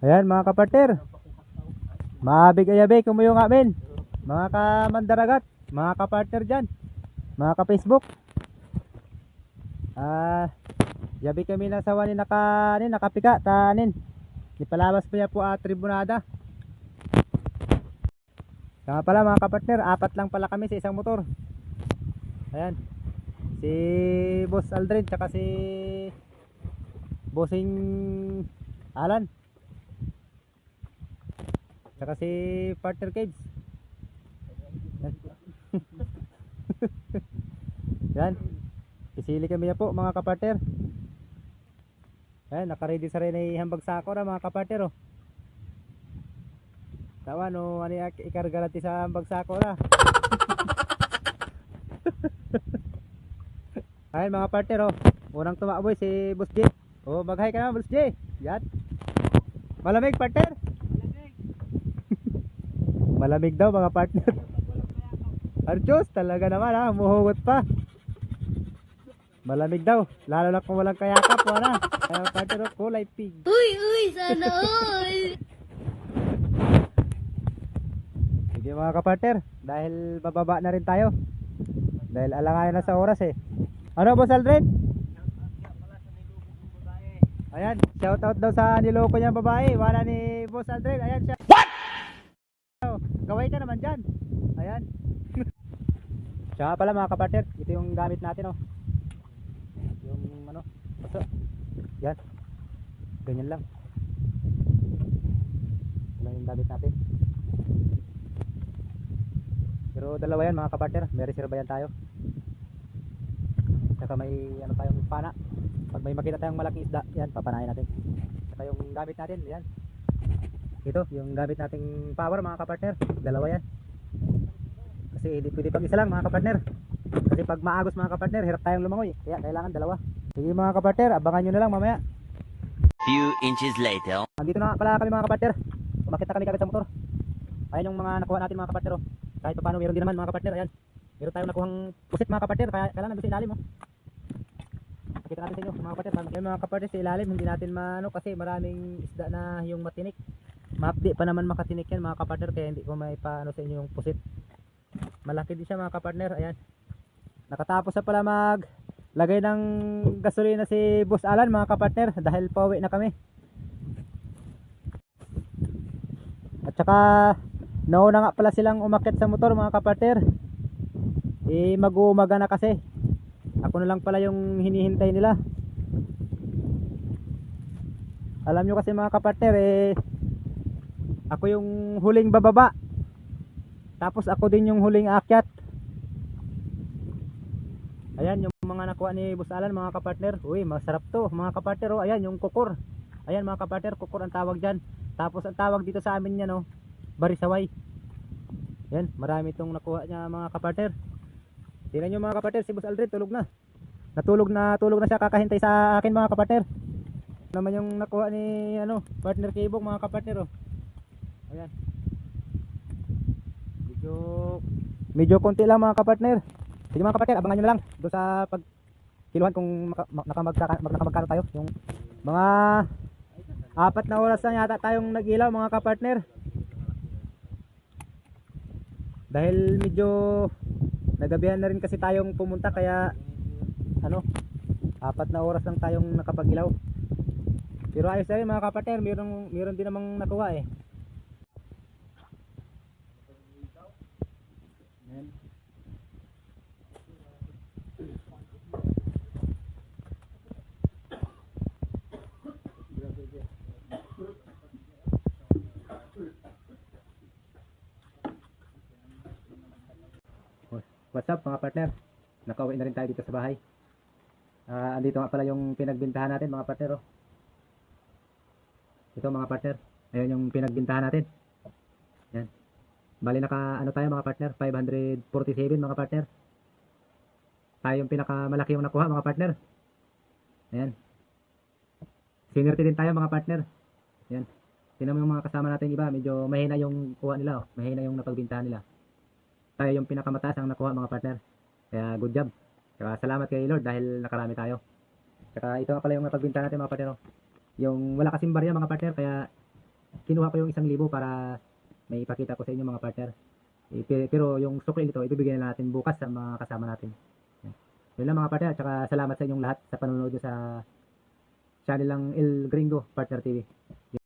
Ayan mga kapartner. Mabig-ayabig kumuyong amin. Mga kamandaragat, mga kapartner dyan, mga ka-Facebook. Yabi kami na sawa ni nakapika tanin. Ipalabas pa niya po tribunada. Kaya pala mga kapartner, apat lang pala kami sa isang motor. Ayan. Si Boss Aldrin tsaka si Bossing Alan. Tsaka si Partner Caves. Yan. Isili kami na po mga kapartner. Ayan, nakaready sa rin ay hambag sako na mga kapartner. Tawa no, ano ikarga natin sa hambag sako na. Ayan mga partner unang tumaboy si Boss J. Mag-hi ka na Boss J. Yan. Malamig partner. Malamig daw mga partner. Archos talaga naman muhugot pa. Malamig daw, lalo na kung walang kayakap wala. Kaya partner kulay pink. Uy, sana all. Sige mga kapartner, dahil bababa na rin tayo. Dahil alangayan na sa oras Ano Boss Aldrin? Ayan, shoutout daw sa niloko niyang babae. Wala ni Boss Aldrin. Ayan siya. What? Gaway ka naman dyan. Ayan. Tsaka pala mga kapartner, ito yung gamit natin yung paso. Yan. Ganyan lang. Ito yung gamit natin. Pero dalawa yan mga kapartner, may reserva yan tayo. Saka may tayong pana. Pag may makita tayong malaking isda, yan papanayin natin. Saka yung gamit natin, yan. Ito, yung gamit nating power mga kapartner, dalawa yan. Kasi hindi pwede pag isa lang mga kapartner. Kasi pag maagos mga kapartner, hirap tayong lumangoy. Kaya kailangan dalawa. Sige mga kapartner, abangan nyo na lang mamaya. Few inches later. Andito na pala kami mga kapartner. Umakit na kami kapit sa motor. Ayan yung mga nakuha natin mga kapartner Kahit pa paano meron din naman mga kapartner. Ayan. Meron tayong nakuhang pusit mga kapartner. Kailangan nandun sa ilalim Pakita natin sa inyo mga kapartner. Yung mga kapartner sa ilalim hindi natin kasi maraming isda na yung matinik. Mapdi pa naman makatinik yan mga kapartner. Kaya hindi ko may paano sa inyo yung pusit. Malaki din siya mga kapartner. Ayan. Nakatapos na pala maglagay ng gasolina si Boss Alan mga kapartner. Dahil pauwi na kami. At saka nauna nga pala silang umakyat sa motor mga kapartner. Mag-uumaga na kasi. Ako na lang pala yung hinihintay nila. Alam nyo kasi mga kapartner ako yung huling bababa. Tapos ako din yung huling aakyat. Ayan yung mga nakuha ni Boss Alan mga kapartner. Uy masarap to mga kapartner Ayan yung kukur. Ayan mga kapartner, kukur ang tawag dyan. Tapos ang tawag dito sa amin yan barisaway. Yan, marami itong nakuha niya mga kapartner. Tingnan nyo mga kapartner, si Boss Aldrin tulog na. Natulog na siya kakahintay sa akin mga kapartner. Naman yung nakuha ni partner Kibong mga kapartner Ayan. Medyo konti lang mga kapartner. Sige mga kapartner, abangan nyo na lang doon sa pagkiluhan kung nakamagkano tayo. Yung mga 4 na oras na yata tayong nag-ilaw mga kapartner. Dahil medyo nagabihan na rin kasi tayong pumunta kaya 4 na oras lang tayong nakapag-ilaw. Pero ayos na rin mga kapartner, meron din namang nakuha What's up mga partner? Nakauwi na rin tayo dito sa bahay. Andito nga pala yung pinagbintahan natin mga partner Ito mga partner, ayan yung pinagbintahan natin. Yan. Bali tayo mga partner, 547 mga partner. Tayo yung pinakamalaki yung nakuha mga partner. Ayan. Sinerte din tayo mga partner. Ayan. Tingnan mo yung mga kasama natin iba, medyo mahina yung kuha nila mahina yung napagbintahan nila. Tayo yung pinakamataas ang nakuha mga partner. Kaya good job. Kaya salamat kay Lord dahil nakarami tayo. Kaya ito nga pala yung napagbintahan natin mga partner Yung wala kasing barya mga partner, kaya kinuha ko yung 1,000 para may ipakita ko sa inyo mga partner. Pero yung sukli nito, ibibigay na natin bukas sa mga kasama natin. Yun lang mga partner, at saka salamat sa inyong lahat sa panonood nyo sa channel ng El Gringo Partner TV.